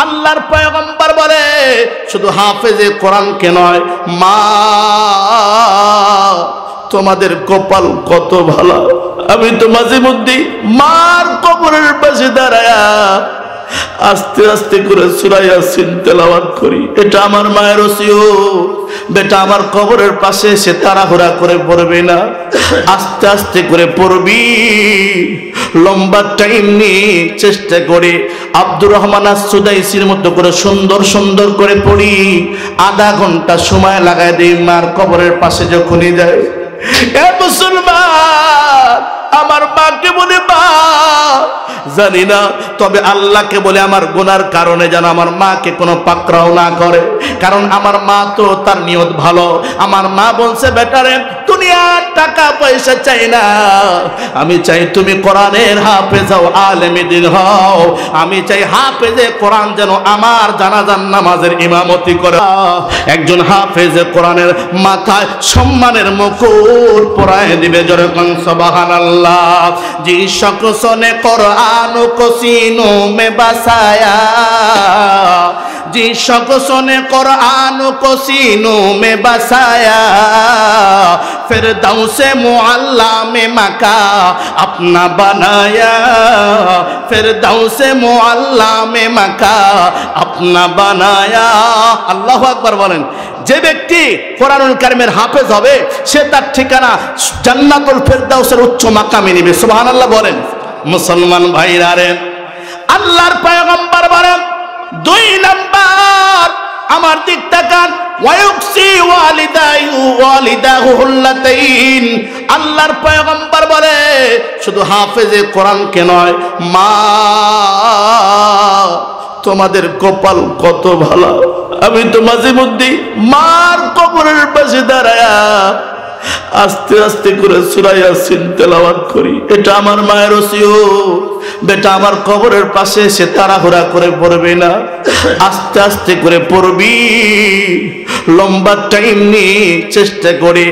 আল্লাহর পয়গম্বর বলে শুধু হাফেজে কোরআনকে নয়, মা তোমাদের কপাল কত ভালো। আমি তো মাঝে মধ্যে মার কবরের পাশে দাঁড়ায়া আস্তে আস্তে করে সূরা ইয়াসিন তেলাওয়াত করি। এটা আমার মায়ের ওসিয়ত। বেটা আমার কবরের পাশে এসে তাড়াহুড়া করে পড়বে না, আস্তে আস্তে করে পড়বি, লম্বা টাইম নিয়ে চেষ্টা করে আব্দুর রহমান আস-সুদাইসির মতো করে সুন্দর সুন্দর করে পড়ি। আধা ঘন্টা সময় লাগায় দেই মার কবরের পাশে যখনই যায়। এ মুসলমান, আমার মাকে বলে মা জানি না, তবে আল্লাহকে বলে আমার গুনার কারণে যেন আমার মাকে কোনো পাকড়াও না করে, কারণ আমার মা তো তার নিয়ত ভালো। আমার মা বলছে বেটারে দুনিয়ার টাকা পয়সা চাই না, আমি চাই তুমি কোরআনের হাফেজ হও, আলেমে দ্বীন হও। আমি চাই হাফেজে কোরআন যেন আমার জানাজার নামাজের ইমামতি করে। একজন হাফেজে কোরআনের মাথায় সম্মানের মুকুট পরায় দিবে। জোরে কোন সুবহানাল্লাহ। জি শখস ने कुरान को सीनों में बसाया, जिस शख्स ने कुरान को सीनों में बसाया, फिरदौस मुअल्ला में मका अपना बनाया, फिरदौस मुअल्ला में मका अपना बनाया। আল্লাহু আকবার বলেন। যে ব্যক্তি কোরআনুল কারীমের হাফেজ হবে সে তার ঠিকানা জান্নাতুল ফেরদাউসের উচ্চ মাকামে নেবে। সুবহানাল্লাহ বলেন। মুসলমান ভাইরা রে, আল্লাহর পয়গম্বর বলেন 2 নাম্বার আমার দিক তাকান, ওয়ায়ুকসি ওয়ালিদাহু হুল্লাতাইন। আল্লাহর পয়গম্বর বলে শুধু হাফেজে কোরআনকে নয়, মা তোমাদের কপাল কত ভালো। আমি তো মাঝে মধ্যে মার কবরের পাশে দাঁড়ায়া আস্তে আস্তে করে সূরা ইয়াসিন তেলাওয়াত করি। এটা আমার মায়ের ওসিয়ত। বেটা আমার কবরের পাশে এসে তাড়াহুড়া করে পড়বে না, আস্তে আস্তে করে পড়বি, লম্বা টাইম নিয়ে চেষ্টা করে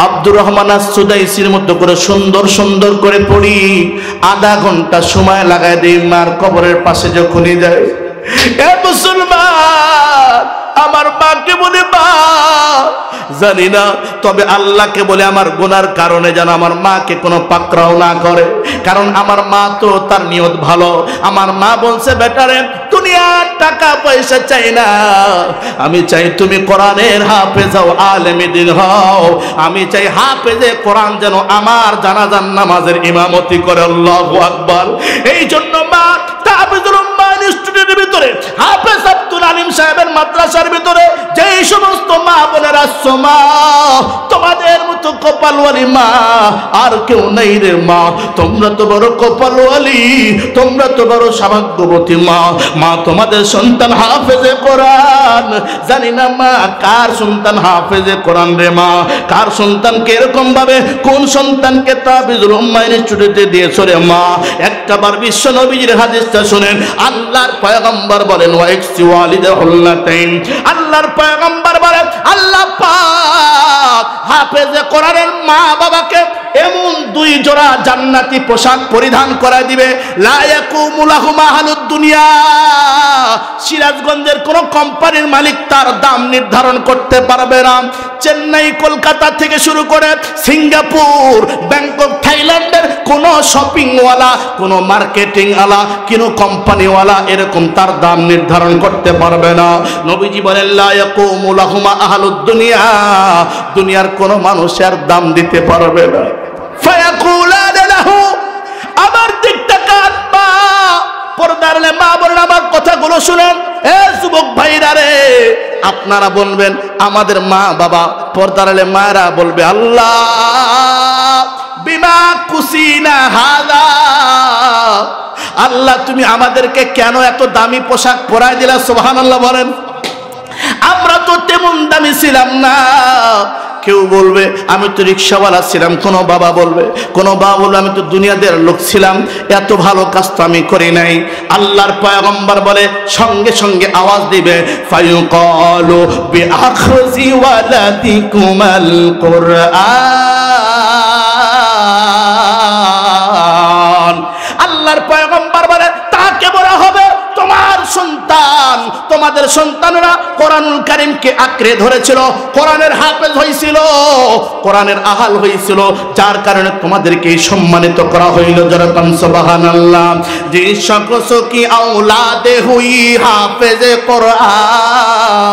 আব্দুর রহমান আস-সুদাইসির মতো করে সুন্দর সুন্দর করে পড়ি। আধা ঘন্টা সময় লাগায় দেই মার কবরের পাশে যখনই যায়। এ মুসলমান, আমার মাকে বলে মা জানি না, তবে আল্লাহকে বলে আমার গুনার কারণে যেন আমার মাকে কোনো পাকড়াও না করে, কারণ আমার মা তো তার নিয়ত ভালো। আমার মা বলছে বেটারে দুনিয়ার টাকা পয়সা চাই না, আমি চাই তুমি কোরআনের হাফেজ হও, আলেমে দ্বীন হও। আমি চাই হাফেজে কোরআন যেন আমার জানাজার নামাজের ইমামতি করে। আল্লাহু আকবার। এই জন্য মা তাহফিজুল উম্মাহ ইনস্টিটিউটের ভিতরে হাফেজ আব্দুল আলিম সাহেবের মাদ্রাসার ভিতরে যেই সমস্ত মা বোনেরা আছো, মা তোমাদের মতো কপালওয়ালি মা আর কেউ নেই রে মা। তোমরা তো বড় কপালওয়ালি, তোমরা তো বড় সৌভাগ্যবতী মা। মা তোমাদের সন্তান হাফেজে কোরআন। জানি না মা কার সন্তান হাফেজে কোরআন রে মা, কার সন্তানকে এরকম ভাবে কোন সন্তানকে তাহফিজুল উম্মাহ ইনস্টিটিউটে দিয়েছো রে মা। একটাবার বিশ্ব নবীর হাদিসটা শুনেন। আল্লাহর পয়গম্বর বলেন ওয়াইকসি ওয়ালিদাহুল্লাতাইন। আল্লাহর পয়গম্বর বলেন আল্লাহ পাক হাফেজে কোরআনের মা বাবাকে এমন 2 জোড়া জান্নাতি পোশাক পরিধান করায় দিবে, লা ইয়াকুমু লাহুম আহলুদ দুনিয়া। সিরাজগঞ্জের কোন কোম্পানির মালিক তার দাম নির্ধারণ করতে পারবে না। চেন্নাই কলকাতা থেকে শুরু করে সিঙ্গাপুর, ব্যাংকক, থাইল্যান্ডের কোন শপিং ওয়ালা, কোন মার্কেটিং ওয়ালা, কোন কোম্পানি ওয়ালা এরকম তার দাম নির্ধারণ করতে পারবে না। নবীজি বলেন লা ইয়াকুমু লাহুম আহলুদ দুনিয়া, দুনিয়ার কোন মানুষের দাম দিতে পারবে না। ফায়াকুলানা লাহু, আমার দিকটা কান মা, পর্দার মা বলেন আমার কথাগুলো শুনেন। এ যুবক ভাইরা রে, আপনারা বলবেন আমাদের মা বাবা, পর্দার মায়েরা বলবে আল্লাহ বিমা কুসিনা হাযা, আল্লাহ তুমি আমাদেরকে কেন এত দামি পোশাক পরায় দিলা। সুবহানাল্লাহ বলেন। আমরা তো তেমন দামি ছিলাম না। কেউ বলবে আমি তো রিকশাওয়ালা ছিলাম, কোনো বাবা বলবে আমি তো দুনিয়াদের লোক ছিলাম, এত ভালো কাজ তো আমি করি নাই। আল্লাহর পয়গম্বর বলে সঙ্গে সঙ্গে আওয়াজ দিবে ফায়ুকালু বিআখজি ওয়ালাদিকুমাল কুরআন। আল্লাহর পয়গম্বর বলে তাকে বলা হবে তোমার সন্তান তোমাদের সন্তানরা কোরআনুল কারীমকে আঁকড়ে ধরেছিল, কোরআনের হাফেজ হয়েছিল, কোরআনের আহাল হয়েছিল, যার কারণে তোমাদেরকে সম্মানিত করা হইল। যেরকম সুবহানাল্লাহ। যে শখস কি औलादे हुई हाफिज़े कुरान,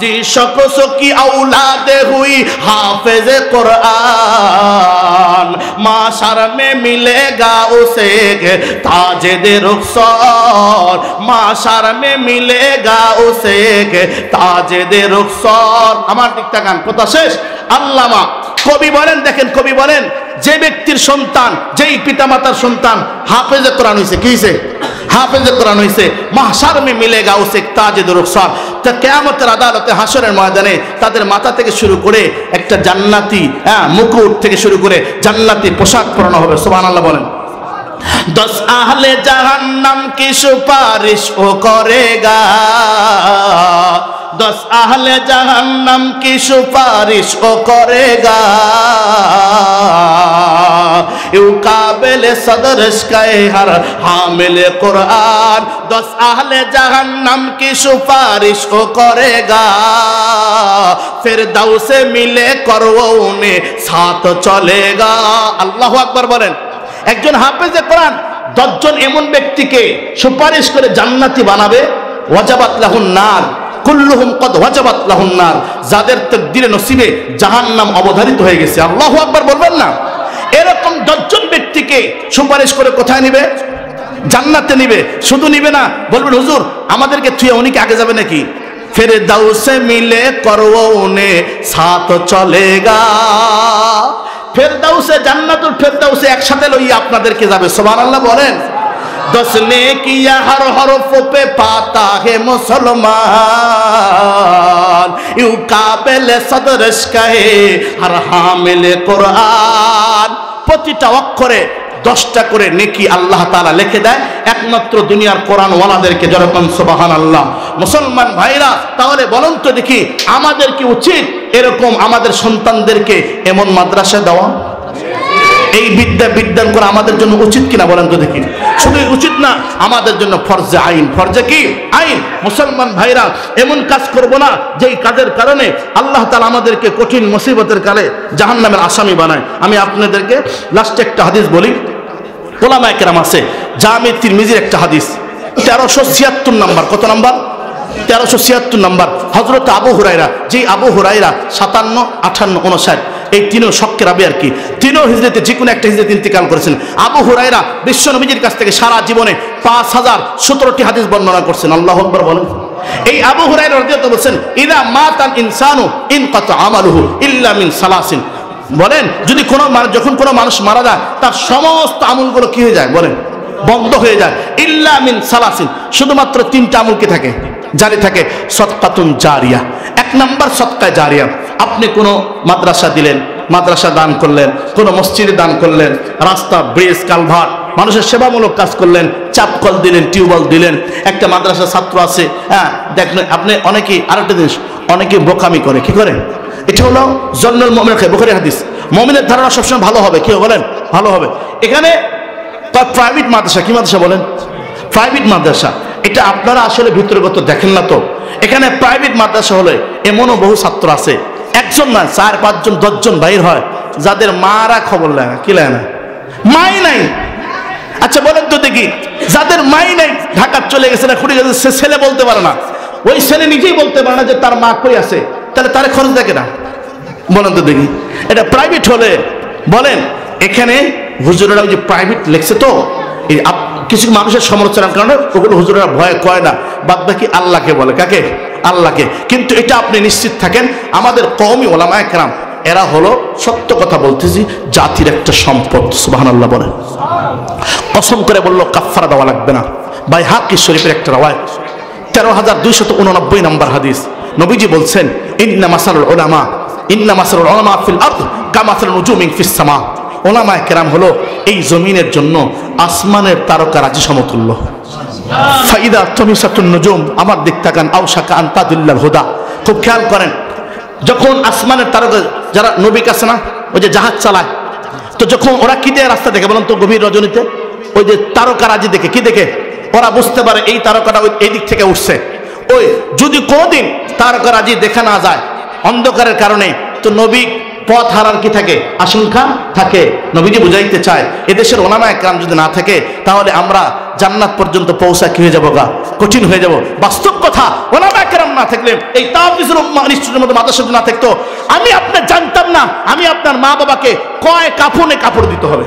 जी शख्स की औलादे हुई हाफिज़े कुरान, माशर में मिलेगा उसे ताजिदे रुखसार, माशर में मिलेगा उसे ताजिदे रुखसार। আমার দিক তাকান, কথা শেষ। আল্লামা কবি বলেন, দেখেন কবি বলেন, যে ব্যক্তির সন্তান, যেই পিতামাতার সন্তান হাফেজে কোরআন হইছে, কি হইছে? হাফেজে কোরআন হইছে, মাহশার মে মিলেগা উসে তাজিদুর রুখসার। তা কিয়ামতের আদালতে হাসরের ময়দানে তাদের মাথা থেকে শুরু করে একটা জান্নাতি মুকুট থেকে শুরু করে জান্নাতি পোশাক পরানো হবে। সুবহানাল্লাহ বলেন। 10 আহলে জাহান্নাম কি সুপারিশ ও করেগা, 10 আহলে জাহান্নাম কি সুপারিশ ও করেগা, ইউ কাবিলে সদরশ কে হর হামিলে কুরআন, 10 আহলে জাহান্নাম কি সুপারিশ ও করেগা, ফিরদাউসে মিলে করওনে সাথ চলেগা। আল্লাহু আকবার বলেন। একজন হাফেজে কোরআন 10 জন এমন ব্যক্তিকে সুপারিশ করে জান্নাতি বানাবে। ওয়াজাবাত লাহুন নার, কুল্লুহুম কদ ওয়াজাবাত লাহুন নার, যাদের তাকদীরে নসিবে জাহান্নাম অবধারিত হয়ে গেছে। আল্লাহু আকবার বলবেন না? এরকম 10 জন ব্যক্তিকে সুপারিশ করে কোথায় নিবে? জান্নাতে নিবে। শুধু নিবে না, বলবেন হুজুর আমাদেরকে থুয়ে উনি কি আগে যাবে নাকি? ফিরদাউসে মিলে করওনে সাথ চলেগা, ফেরদাউসে জান্নাতুল ফেরদাউসে একসাথে লইয়া আপনাদেরকে যাবে। সুবহানাল্লাহ বলেন। 10 নেকিয়া হর হরফ পে পাতা হে মুসলমান, ইউ কাবিলে সদরশ কাহে হর হামিলে কোরআন। প্রতিটা অক্ষরে 10টা করে নেকি আল্লাহ তাআলা লিখে দেয় একমাত্র দুনিয়ার কোরআন ওয়ালাদেরকে। যেরকম সুবহানাল্লাহ। মুসলমান ভাইরা, তাহলে বলুন তো দেখি, আমাদের কি উচিত এরকম আমাদের সন্তানদেরকে এমন মাদ্রাসা দেওয়া? এই বিদ্যান করা আমাদের জন্য উচিত কিনা বলেন তো দেখি? শুধু উচিত না, আমাদের জন্য ফরজে আইন। ফরজে কি? আইন। মুসলমান ভাইরা, এমন কাজ করব না যেই কাজের কারণে আল্লাহ তাআলা আমাদেরকে কঠিন মুসিবতের কালে জাহান্নামের আসামি বানায়। আমি আপনাদেরকে লাস্টে একটা হাদিস বলি। ওলামায়ে কেরাম আছে, জামে তিরমিজির একটা হাদিস, 1376 নাম্বার। কত নাম্বার? 1376 নাম্বার। হযরত আবু হুরায়রা, যে আবু হুরায়রা 57, 58, 59 এই তিনও শক্কের রাবি আর কি, তিনও হিজরতে যে কোনো একটা হিজরতে ইন্তেকাল করেছেন। আবু হুরায়রা বিশ্ব নবীজির কাছ থেকে সারা জীবনে 5017টি হাদিস বর্ণনা করছেন। আল্লাহু আকবার বলেন। এই আবু হুরায়রা রাদিয়াল্লাহু বলেন, ইদা মাতাল ইনসানু ইনকাতা আমালুহু ইল্লা মিন সালাসিন, বলেন যদি যখন কোনো মানুষ মারা যায় তার সমস্ত আমলগুলো কি হয়ে যায় বলেন? বন্ধ হয়ে যায়। ইল্লা মিন সালাসিন, শুধুমাত্র 3টা আমল কি থাকে? জারি থাকে। সদকাতুন জারিয়া, 1 নাম্বার সদকা জারিয়া। আপনি কোনো মাদ্রাসা দিলেন, মাদ্রাসা দান করলেন, কোনো মসজিদে দান করলেন, রাস্তা, ব্রিজ, কালভার্ট, মানুষের সেবামূলক কাজ করলেন, চাপকল দিলেন, টিউবওয়েল দিলেন। একটা মাদ্রাসার ছাত্র আছে, দেখেন আপনি অনেকেই আরেকটা জিনিস, অনেকে বোকামি করে। কি করে? এটা হলো জন্নুল মুমিন, বুখারী হাদিস। মুমিনের ধারণা সবসময় ভালো হবে। কি বলেন? ভালো হবে। এখানে প্রাইভেট মাদ্রাসা, কি মাদ্রাসা বলেন? প্রাইভেট মাদ্রাসা। এটা আপনারা আসলে ভিতরগত দেখেন না তো। এখানে প্রাইভেট মাদ্রাসা হলে এমনও বহু ছাত্র আছে, 1 জন না 4, 5 জন, 10 জন বাইর হয়, যাদের মারা খবর নেয় না। কি নেয় না? মাই নাই। আচ্ছা বলেন তো দেখি, যাদের মাই নাই, ঢাকা চলে গেছে না, খুঁড়ে গেছে, সে ছেলে বলতে পারে না, ওই ছেলে নিজেই বলতে পারে না যে তার মা কই আছে, তাহলে তার খরচ দেখে না? বলেন তো দেখি। এটা প্রাইভেট হলে বলেন, এখানে হুজুরেরা ওই যে প্রাইভেট লেখছে তো, এই কিছু মানুষের সমালোচনার কারণে ওগুলো হুজুরেরা ভয় কয় না, বাদ বাকি আল্লাহকে বলে। কাকে? আল্লাহকে। কিন্তু এটা আপনি নিশ্চিত থাকেন, আমাদের কওমি ওলামায়ে কেরাম এরা হলো, সত্য কথা বলতেছি, জাতির একটা সম্পদ। সুবহানাল্লাহ বলে। কসম করে বললো কাফারা দেওয়া লাগবে না। বাইহাকি শরীফের একটা রাওয়ায়াত, 13289 নম্বর হাদিস। নবীজি বলছেন, ইন্না মাসালুল উলামা, ইন্না মাসালুল উলামা ফিল আরদ কামাসালুন নুজুমিন ফিস সামা। ওলামায়ে কেরাম হলো এই জমিনের জন্য আসমানের তারকা রাজি সমতুল্য। ফাইদা তুমিসাতুন নুজুম, আমার দিক তাকান, আওশাকা আন তাদুল্লাল হুদা। খুব খেয়াল করেন, যখন আসমানের তারকা, যারা নবী কাছে না ওই যে জাহাজ চালায়, তো যখন ওরা কি দিয়ে রাস্তা দেখে বলেন তো? গভীর রজনীতে ওই যে তারকা রাজি দেখে, কি দেখে? ওরা বুঝতে পারে এই তারকাটা এই দিক থেকে উঠছে। যদি কোনোদিন তারকারাজি দেখা না যায় অন্ধকারের কারণে, তো নবী পথ হারার কি থাকে, আশঙ্কা থাকে। নবীজি বুঝাইতে চায় এদেশের ওলামায়ে কেরাম যদি না থাকে তাহলে আমরা জান্নাত পর্যন্ত পৌঁছা কি হয়ে যাবো গা, কঠিন হয়ে যাব। বাস্তব কথা, ওলামায়ে কেরাম না থাকলে, এই তাহফিজুল উম্মাহ ইনস্টিটিউটের মতো মাদ্রাসা যদি না থাকতো, আমি আপনার জানতাম না আমি আপনার মা বাবাকে কয় কাফনে কাপড় দিতে হবে,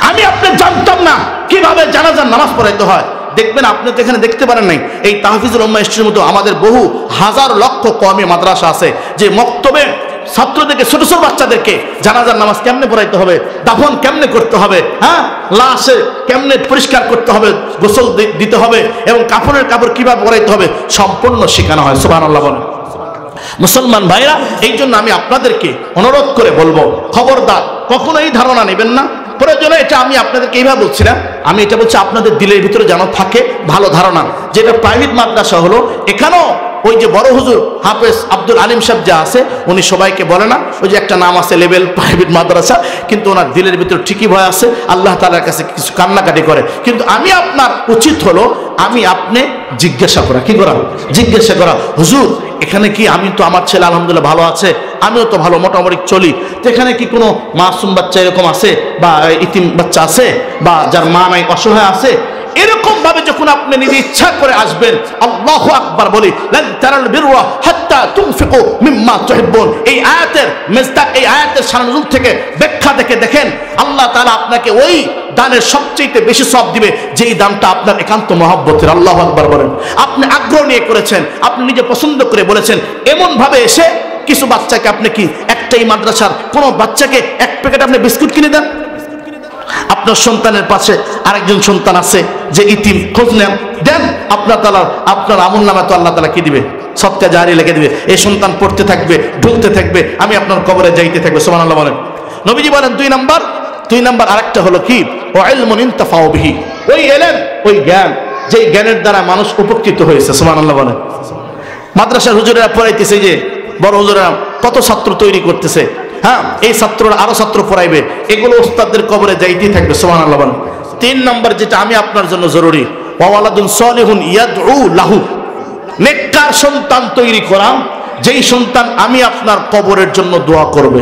আমি আপনার জানতাম না কিভাবে জানাজার নামাজ পড়াইতে হয়। দেখবেন আপনি তো এখানে দেখতে পারেন নাই, এই তাহফিজুল উম্মাহ ইনস্টিটিউটের মতো আমাদের বহু হাজার লক্ষ কওমি মাদ্রাসা আছে যে মক্তবে ছাত্রদেরকে, ছোট ছোট বাচ্চাদেরকে জানাজার নামাজ কেমনে পড়াইতে হবে, দাফন কেমনে করতে হবে, হ্যাঁ, লাশে কেমনে পরিষ্কার করতে হবে, গোসল দিতে হবে এবং কাপড়ের কাপড় কিভাবে পরাইতে হবে সম্পূর্ণ শেখানো হয়। সুবহানাল্লাহ বলেন। মুসলমান ভাইরা, এই জন্য আমি আপনাদেরকে অনুরোধ করে বলবো, খবরদার কখনো এই ধারণা নেবেন না। প্রয়োজনে এটা আমি আপনাদেরকে এইভাবে বলছি না, আমি এটা বলছি আপনাদের দিলের ভিতরে যেন থাকে ভালো ধারণা, যেটা প্রাইভেট মাদ্রাসা হলো, এখানেও ওই যে বড় হুজুর হাফেজ আব্দুল আলিম সাহেব যা আছে উনি সবাইকে বলে না, ওই যে একটা নাম আছে লেভেল প্রাইভেট মাদ্রাসা, কিন্তু ওনার দিলের ভিতরে ঠিকই ভয় আছে, আল্লাহ তাআলার কাছে কিছু কান্নাকাটি করে। কিন্তু আমি আপনার উচিত হলো আমি আপনি জিজ্ঞাসা করা, কি করা, জিজ্ঞাসা করা, হুজুর এখানে কি, আমি তো আমার ছেলে আলহামদুলিল্লাহ ভালো আছে, আমিও তো ভালো মোটামুটি চলি, তো এখানে কি কোনো মাসুম বাচ্চা এরকম আছে বা ইতিম বাচ্চা আছে বা যার মা নাই অসহায় আছে, এরকম ভাবে যখন আপনি নিজে ইচ্ছা করে আসবেন, আল্লাহু আকবার বলি, লান তারাল বিররা হাত্তা তুনফিকু মিম্মা তুহিব্বুন, এই আয়াতের মিজদাক, এই আয়াতের শানুজুল থেকে ব্যাখ্যা দেখে দেখেন আল্লাহ তাআলা আপনাকে ওই দানের সবচেয়ে বেশি সওয়াব দিবে যেই দানটা আপনার একান্ত মহব্বতের। আল্লাহু আকবার বলেন। আপনি আগ্রহ নিয়ে করেছেন, আপনি নিজে পছন্দ করে বলেছেন, এমন ভাবে এসে কিছু বাচ্চাকে আপনি কি একটাই মাদ্রাসার কোন বাচ্চাকে এক প্যাকেট আপনি বিস্কুট কিনে দেন, আপনার সন্তানের পাশে আরেকজন সন্তান আছে যে ইতিম, খোঁজ নেন, দেন, আপনার তাআলা আপনার আমলনামা তো আল্লাহ তাআলা কি দিবে, সদকা জারি লিখে দিবে, এই সন্তান পড়তে থাকবে, ঢুলতে থাকবে, আমি আপনার কবরে যাইতে থাকবে। সুবহানাল্লাহ বলেন। নবীজি বলেন দুই নাম্বার আরেকটা হলো কি, ওয়া ইলমুন ইনতাফাউ বিহি, ওই ইলম, ওই জ্ঞান, যেই জ্ঞানের দ্বারা মানুষ উপকৃত হয়েছে। সুবহানাল্লাহ বলেন। মাদ্রাসার হুজুরেরা পড়াইতেছে, যে বড় হুজুরেরা কত ছাত্র তৈরি করতেছে, হ্যাঁ, এই ছাত্ররা আরো ছাত্র পড়াইবে, এগুলো উস্তাদদের কবরে যাইতেই থাকবে। সুবহানাল্লাহ বলেন। 3 নম্বর যেটা আমি আপনার জন্য জরুরি, ওয়া ওয়ালাদুন সালিহুন ইয়াদউ লাহু, নেককার সন্তান তৈরি করা, যেই সন্তান আমি আপনার কবরের জন্য দোয়া করবে।